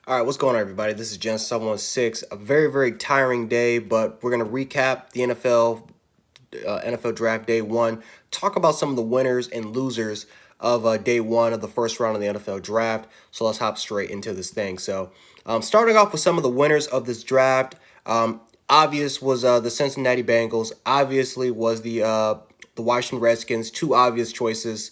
All right, what's going on, everybody? This is Gen 716. A very, very tiring day, but we're going to recap the NFL Draft Day 1, talk about some of the winners and losers of Day 1 of the first round of the NFL Draft. So let's hop straight into this thing. Starting off with some of the winners of this draft, obvious was the Cincinnati Bengals. Obviously was the Washington Redskins. Two obvious choices.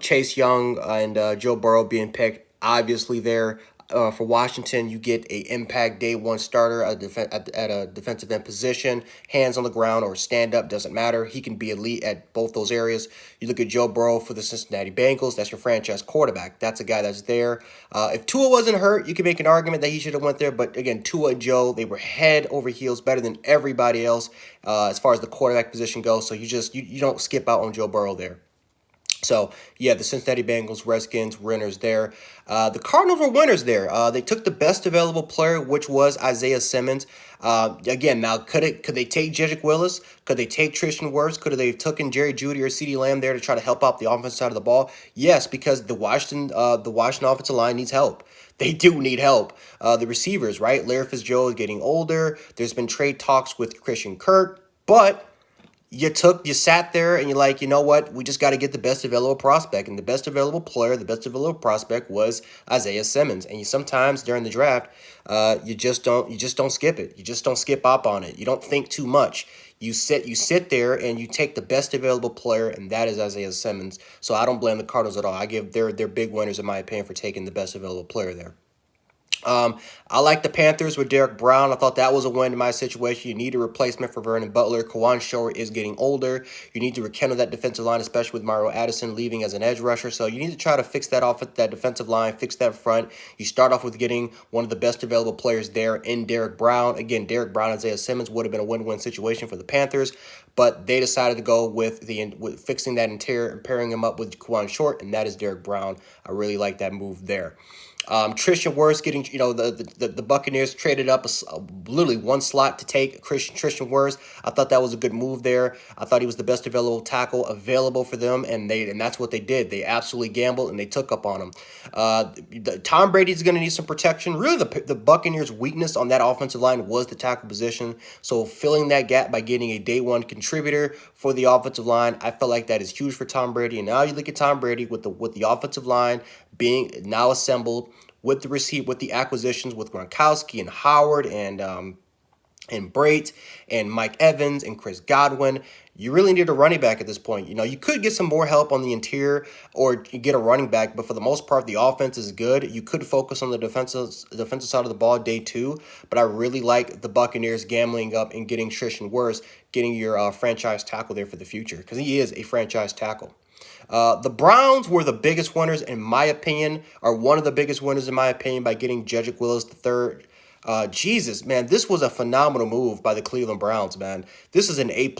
Chase Young and Joe Burrow being picked. Obviously, there for Washington, you get a impact day one starter at a defensive end position, hands on the ground or stand up, doesn't matter. He can be elite at both those areas. You look at Joe Burrow for the Cincinnati Bengals, that's your franchise quarterback. That's a guy that's there. If Tua wasn't hurt, you could make an argument that he should have went there. But again, Tua and Joe, they were head over heels better than everybody else as far as the quarterback position goes. So you don't skip out on Joe Burrow there. So, yeah, the Cincinnati Bengals, Redskins, winners there. The Cardinals were winners there. They took the best available player, which was Isaiah Simmons. Again, now, could they take Jedrick Willis? Could they take Tristan Wirfs? Could they have taken Jerry Jeudy or CeeDee Lamb there to try to help out the offensive side of the ball? Yes, because the Washington offensive line needs help. They do need help. The receivers, right? Larry Fitzgerald is getting older. There's been trade talks with Christian Kirk, but you sat there and you're like, you know what? We just got to get the best available prospect, and the best available player, the best available prospect was Isaiah Simmons. And you sometimes during the draft, you just don't skip it. You just don't skip up on it. You don't think too much. You sit there and you take the best available player, and that is Isaiah Simmons. So I don't blame the Cardinals at all. I give they're big winners in my opinion for taking the best available player there. I like the Panthers with Derek Brown. I thought that was a win in my situation. You need a replacement for Vernon Butler. Kawan Shore is getting older. You need to rekindle that defensive line, especially with Mario Addison leaving as an edge rusher. So you need to try to fix that defensive line, fix that front. You start off with getting one of the best available players there in Derek Brown. Again, Derek Brown and Isaiah Simmons would have been a win-win situation for the Panthers, but they decided to go with fixing that interior and pairing him up with Kawan Short, and that is Derek Brown. I really like that move there. Tristan Wirfs getting, the Buccaneers traded up literally one slot to take Tristan Wirfs. I thought that was a good move there. I thought he was the best available tackle available for them, and that's what they did. They absolutely gambled and they took up on him. Tom Brady's going to need some protection. Really, the Buccaneers' weakness on that offensive line was the tackle position. So filling that gap by getting a day one contributor for the offensive line, I felt like that is huge for Tom Brady. And now you look at Tom Brady with the offensive line being now assembled with the acquisitions with Gronkowski and Howard and Brait and Mike Evans and Chris Godwin. You really need a running back at this point. You could get some more help on the interior or get a running back, but for the most part, the offense is good. You could focus on the defensive side of the ball day two, but I really like the Buccaneers gambling up and getting Tristan Wirfs, getting your franchise tackle there for the future, because he is a franchise tackle. The Browns were the biggest winners, in my opinion, or one of the biggest winners, in my opinion, by getting Jedrick Willis the third. Jesus, man, this was a phenomenal move by the Cleveland Browns, man. This is an A++++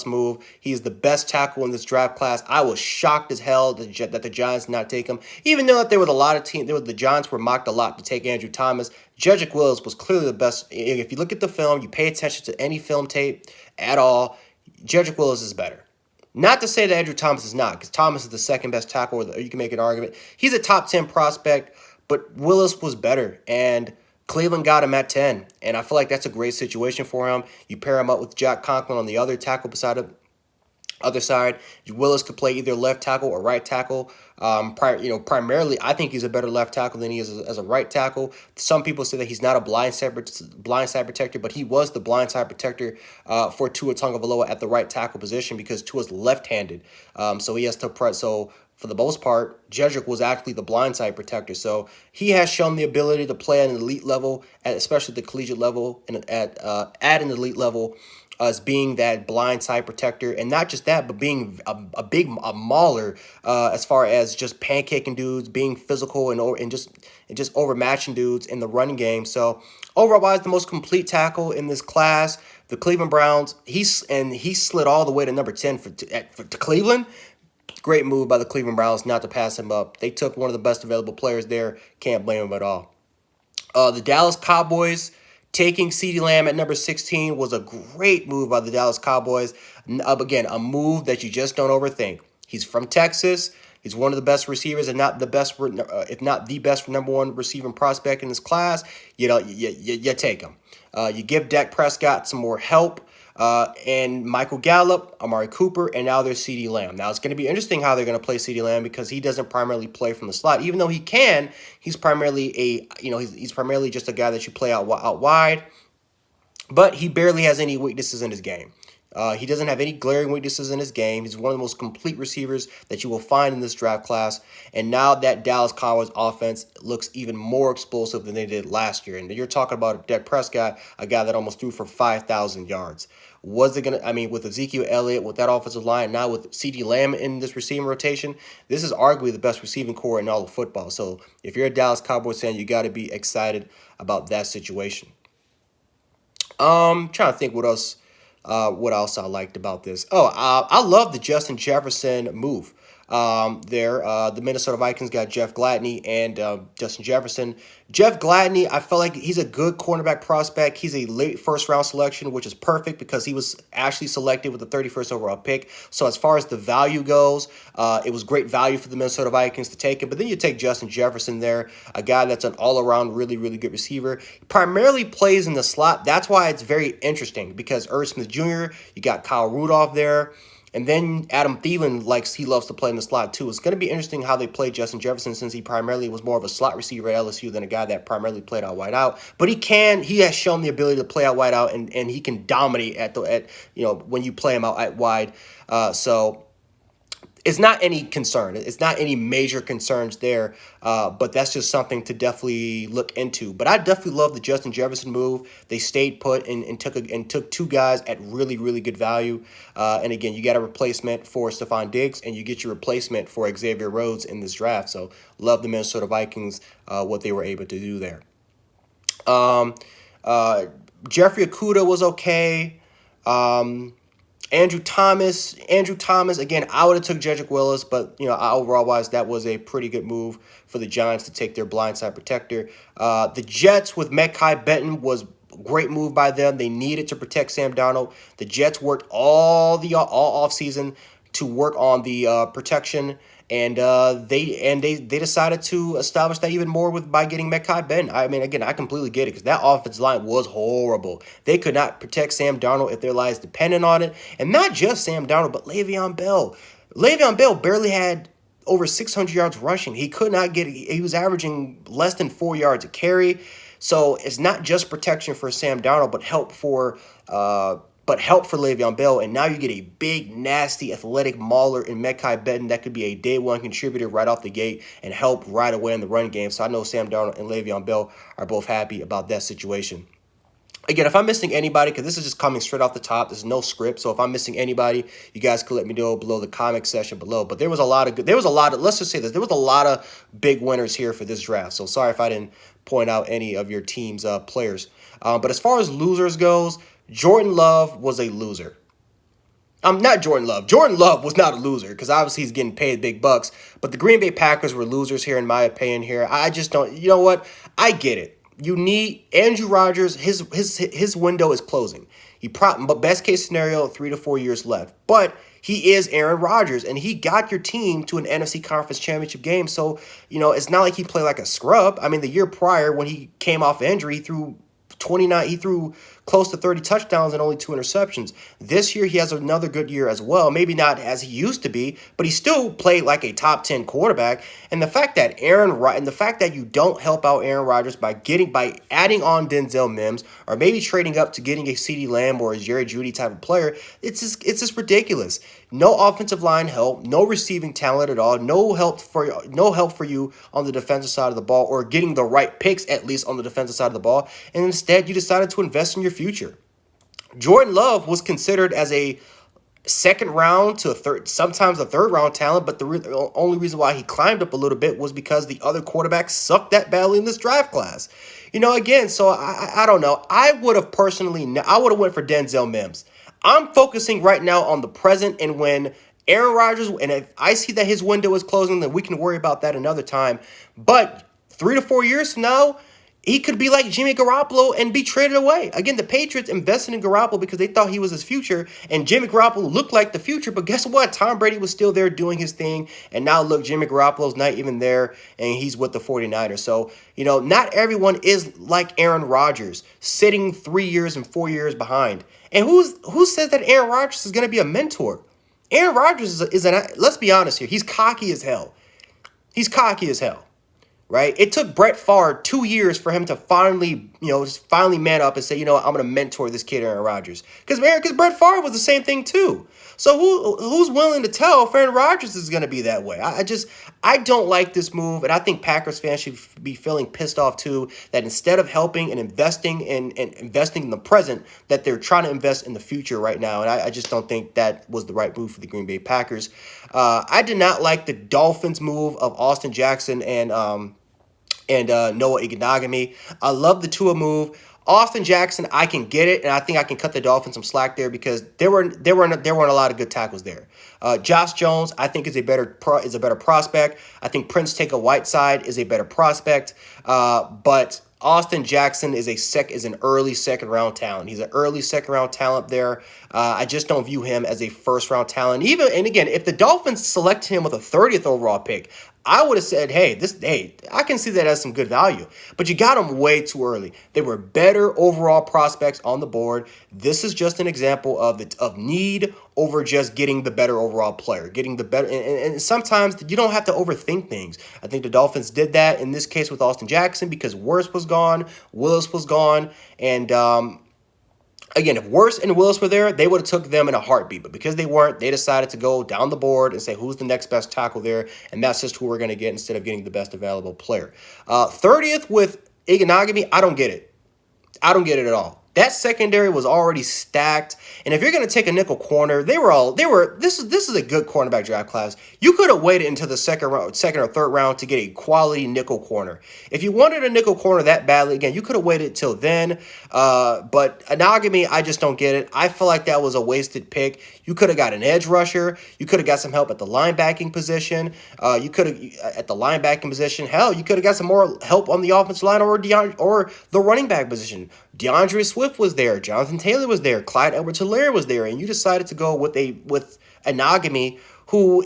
move. He's the best tackle in this draft class. I was shocked as hell that the Giants did not take him, even though that there was a lot of teams. The Giants were mocked a lot to take Andrew Thomas. Jedrick Willis was clearly the best. If you look at the film, you pay attention to any film tape at all, Jedrick Willis is better. Not to say that Andrew Thomas is not, because Thomas is the second best tackle, or you can make an argument. He's a top 10 prospect, but Willis was better, and Cleveland got him at 10. And I feel like that's a great situation for him. You pair him up with Jack Conklin on the other tackle beside him. Other side, Willis could play either left tackle or right tackle. Primarily, I think he's a better left tackle than he is as a right tackle. Some people say that he's not a blind side protector, but he was the blind side protector for Tua Tagovailoa at the right tackle position because Tua's left-handed. So he has to press. So for the most part, Jedrick was actually the blindside protector. So he has shown the ability to play at an elite level, especially the collegiate level, and at an elite level, as being that blindside protector. And not just that, but being a mauler as far as just pancaking dudes, being physical, and just overmatching dudes in the running game. So overall, the most complete tackle in this class. The Cleveland Browns, he slid all the way to number 10 for Cleveland. Great move by the Cleveland Browns not to pass him up. They took one of the best available players there. Can't blame him at all. The Dallas Cowboys taking CeeDee Lamb at number 16 was a great move by the Dallas Cowboys. Again, a move that you just don't overthink. He's from Texas. He's one of the best receivers, and not the best, if not the best number one receiving prospect in this class. You know, you take him. You give Dak Prescott some more help. And Michael Gallup, Amari Cooper, and now there's CeeDee Lamb. Now, it's going to be interesting how they're going to play CeeDee Lamb because he doesn't primarily play from the slot. Even though he can, he's primarily he's primarily just a guy that you play out wide. But he barely has any weaknesses in his game. He doesn't have any glaring weaknesses in his game. He's one of the most complete receivers that you will find in this draft class. And now that Dallas Cowboys offense looks even more explosive than they did last year. And you're talking about Dak Prescott, a guy that almost threw for 5,000 yards. Was it going to, I mean, with Ezekiel Elliott, with that offensive line, now with CeeDee Lamb in this receiving rotation, this is arguably the best receiving core in all of football. So if you're a Dallas Cowboys fan, you got to be excited about that situation. Trying to think what else I liked about this. I love the Justin Jefferson move. The Minnesota Vikings got Jeff Gladney and Justin Jefferson. Jeff Gladney, I felt like he's a good cornerback prospect. He's a late first round selection, which is perfect because he was actually selected with the 31st overall pick. So as far as the value goes, it was great value for the Minnesota Vikings to take him. But then you take Justin Jefferson there, a guy that's an all-around really, really good receiver. He primarily plays in the slot. That's why it's very interesting because Irv Smith Jr., you got Kyle Rudolph there. And then Adam Thielen loves to play in the slot too. It's going to be interesting how they play Justin Jefferson since he primarily was more of a slot receiver at LSU than a guy that primarily played out wide out. But he has shown the ability to play out wide out and he can dominate when you play him out at wide. So it's not any concern. It's not any major concerns there, but that's just something to definitely look into. But I definitely love the Justin Jefferson move. They stayed put and took two guys at really, really good value. And again, you got a replacement for Stephon Diggs, and you get your replacement for Xavier Rhodes in this draft. So love the Minnesota Vikings, what they were able to do there. Jeffrey Okudah was okay. Andrew Thomas, again, I would have took Jedrick Willis, but, overall wise, that was a pretty good move for the Giants to take their blindside protector. The Jets with Mekhi Benton was a great move by them. They needed to protect Sam Darnold. The Jets worked all offseason to work on the protection, and they decided to establish that even more by getting Mekhi Benton. I mean, again, I completely get it because that offensive line was horrible. They could not protect Sam Darnold if their lives depended on it, and not just Sam Darnold, but Le'Veon Bell. Le'Veon Bell barely had over 600 yards rushing. He could not get. He was averaging less than 4 yards a carry. So it's not just protection for Sam Darnold, but help for Le'Veon Bell, and now you get a big, nasty, athletic mauler in Mekhi Benton that could be a day one contributor right off the gate and help right away in the run game. So I know Sam Darnold and Le'Veon Bell are both happy about that situation. Again, if I'm missing anybody, because this is just coming straight off the top, there's no script. So if I'm missing anybody, you guys can let me know below the comment section below. But let's just say this, there was a lot of big winners here for this draft. So sorry if I didn't point out any of your team's players. But as far as losers goes, Jordan Love was a loser. Not Jordan Love. Jordan Love was not a loser because obviously he's getting paid big bucks. But the Green Bay Packers were losers here, in my opinion. Here, I just don't. You know what? I get it. You need Andrew Rodgers. His window is closing. But best case scenario, 3 to 4 years left. But he is Aaron Rodgers, and he got your team to an NFC Conference Championship game. So it's not like he played like a scrub. I mean, the year prior when he came off injury, he threw close to 30 touchdowns and only 2 interceptions. This year, he has another good year as well. Maybe not as he used to be, but he still played like a top 10 quarterback. And the fact that you don't help out Aaron Rodgers by adding on Denzel Mims or maybe trading up to getting a CeeDee Lamb or a Jerry Jeudy type of player, it's just ridiculous. No offensive line help, no receiving talent at all, no help for you on the defensive side of the ball or getting the right picks at least on the defensive side of the ball. And instead, you decided to invest in your future. Jordan Love was considered as a second round to sometimes a third round talent, but the only reason why he climbed up a little bit was because the other quarterbacks sucked that badly in this draft class. Again, so I don't know. I would have went for Denzel Mims. I'm focusing right now on the present, and when Aaron Rodgers, and if I see that his window is closing, then we can worry about that another time. But 3 to 4 years from now, he could be like Jimmy Garoppolo and be traded away. Again, the Patriots invested in Garoppolo because they thought he was his future, and Jimmy Garoppolo looked like the future. But guess what? Tom Brady was still there doing his thing, and now look, Jimmy Garoppolo's not even there, and he's with the 49ers. So, not everyone is like Aaron Rodgers, sitting 3 years and 4 years behind. And who says that Aaron Rodgers is going to be a mentor? Aaron Rodgers is an, let's be honest here, he's cocky as hell. He's cocky as hell. Right? It took Brett Favre 2 years for him to finally, just finally man up and say, I'm going to mentor this kid, Aaron Rodgers. Because Brett Favre was the same thing too. So who's willing to tell if Aaron Rodgers is going to be that way? I don't like this move, and I think Packers fans should be feeling pissed off too that instead of helping and investing in the present, that they're trying to invest in the future right now. And I just don't think that was the right move for the Green Bay Packers. I did not like the Dolphins move of Austin Jackson and Noah Igbinoghene. I love the Tua move. Austin Jackson, I can get it, and I think I can cut the Dolphins some slack there because there weren't a lot of good tackles there. Josh Jones, I think is a better prospect. I think Prince Tega Whiteside is a better prospect, but Austin Jackson is an early second round talent. He's an early second round talent there. I just don't view him as a first round talent. And again, if the Dolphins select him with a 30th overall pick, I would have said, hey, I can see that as some good value. But you got them way too early. They were better overall prospects on the board. This is just an example of need over just getting the better overall player, getting the better. And sometimes you don't have to overthink things. I think the Dolphins did that in this case with Austin Jackson because Wirfs was gone, Willis was gone, and again, if Wirfs and Willis were there, they would have took them in a heartbeat. But because they weren't, they decided to go down the board and say, who's the next best tackle there? And that's just who we're going to get instead of getting the best available player. 30th with Igbinoghene, I don't get it. I don't get it at all. That secondary was already stacked, and if you're going to take a nickel corner, this is a good cornerback draft class. You could have waited until the second or third round to get a quality nickel corner. If you wanted a nickel corner that badly, again, you could have waited till then. But Igbinoghene, I just don't get it. I feel like that was a wasted pick. You could have got an edge rusher. You could have got some help at the linebacking position. Hell, you could have got some more help on the offensive line or the running back position. DeAndre Swift was there. Jonathan Taylor was there. Clyde Edwards-Helaire was there. And you decided to go with Igbinoghene, who,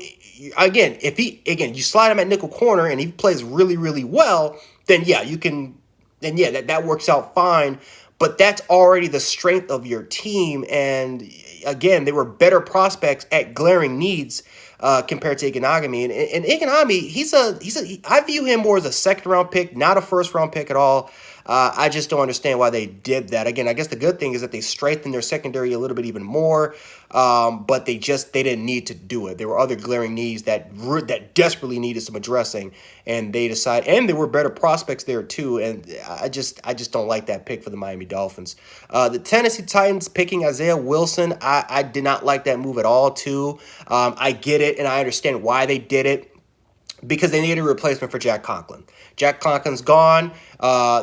again, you slide him at nickel corner and he plays really, really well, then that works out fine. But that's already the strength of your team. And again, they were better prospects at glaring needs compared to Igbinoghene. And Igbinoghene, I view him more as a second round pick, not a first round pick at all. I just don't understand why they did that. Again, I guess the good thing is that they strengthened their secondary a little bit even more, but they didn't need to do it. There were other glaring needs that desperately needed some addressing, and they decided, and there were better prospects there too. And I just don't like that pick for the Miami Dolphins. The Tennessee Titans picking Isaiah Wilson, I did not like that move at all too. I get it, and I understand why they did it. Because they needed a replacement for Jack Conklin. Jack Conklin's gone.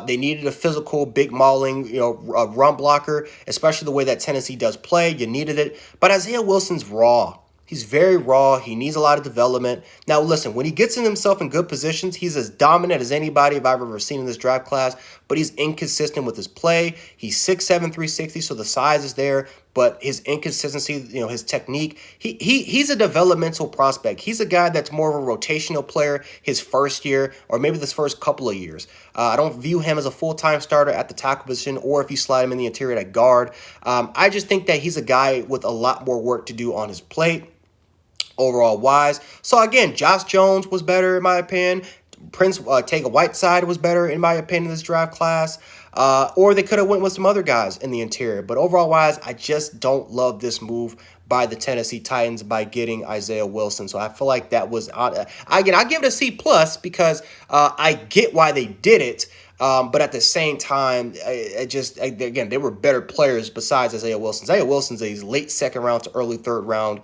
They needed a physical, big mauling, run blocker, especially the way that Tennessee does play. You needed it. But Isaiah Wilson's raw. He's very raw. He needs a lot of development. Now, listen, when he gets himself in good positions, he's as dominant as anybody I've ever seen in this draft class, but he's inconsistent with his play. He's 6'7", 360, so the size is there, but his inconsistency, his technique, he's a developmental prospect. He's a guy that's more of a rotational player his first year or maybe this first couple of years. I don't view him as a full-time starter at the tackle position or if you slide him in the interior at guard. I just think that he's a guy with a lot more work to do on his plate. Overall wise. So again, Josh Jones was better in my opinion. Prince Tega Whiteside was better in my opinion in this draft class. Or they could have went with some other guys in the interior. But overall wise, I just don't love this move by the Tennessee Titans by getting Isaiah Wilson. So I feel like that was I give it a C+ because I get why they did it. But at the same time, again, they were better players besides Isaiah Wilson. Isaiah Wilson's a late second round to early third round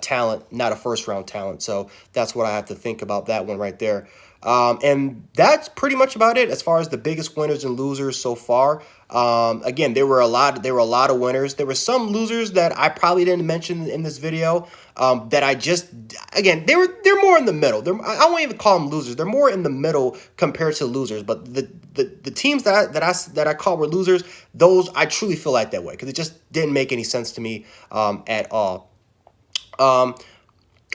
talent, not a first round talent. So that's what I have to think about that one right there. And that's pretty much about it as far as the biggest winners and losers so far. Again, there were a lot of winners. There were some losers that I probably didn't mention in this video. That I just, again, they're more in the middle. I won't even call them losers. They're more in the middle compared to losers. But the teams that I call were losers, those I truly feel like that way because it just didn't make any sense to me at all.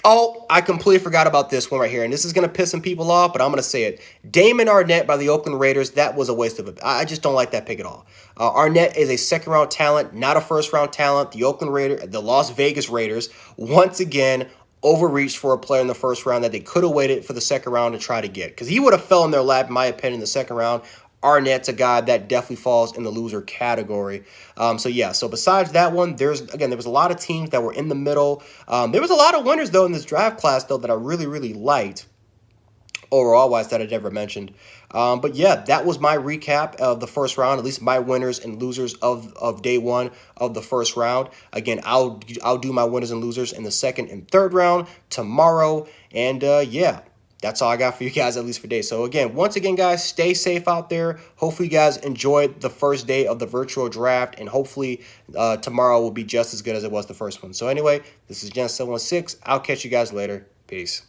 Oh, I completely forgot about this one right here, and this is going to piss some people off, but I'm going to say it. Damon Arnette by the Oakland Raiders, that was a waste of it. I just don't like that pick at all. Arnette is a second-round talent, not a first-round talent. The Las Vegas Raiders, once again, overreached for a player in the first round that they could have waited for the second round to try to get, because he would have fell in their lap, in my opinion, in the second round. Arnette's a guy that definitely falls in the loser category. So yeah, so besides that one, there was a lot of teams that were in the middle. There was a lot of winners, though, in this draft class, though, that I really, really liked overall wise that I never mentioned. But yeah, that was my recap of the first round, at least my winners and losers of day one of the first round. Again, I'll do my winners and losers in the second and third round tomorrow. And yeah. That's all I got for you guys, at least for today. So again, once again, guys, stay safe out there. Hopefully you guys enjoyed the first day of the virtual draft, and hopefully tomorrow will be just as good as it was the first one. So anyway, this is Gen 716. I'll catch you guys later. Peace.